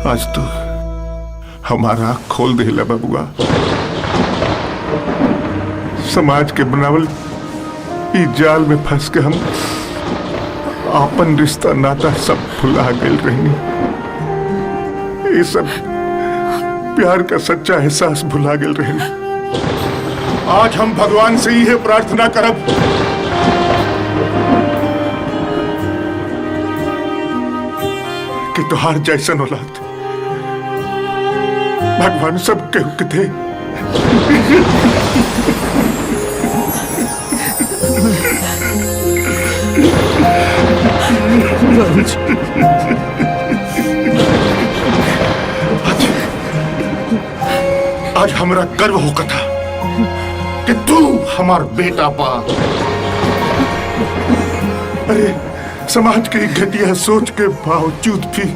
आज तो हमारा आँख खोल देला बबुआ। समाज के बनावल ई जाल में फंस के हम आपन रिश्ता नाता सब भुला गए रहनी। ये सब प्यार का सच्चा एहसास भुला गए रहनी। आज हम भगवान से ही प्रार्थना करब कि तुहार जैसन औलाद भगवान सब के थे। आज हमरा गर्व होगा था कि तू हमार बेटा बा। अरे समाज की घटिया सोच के बावजूद भी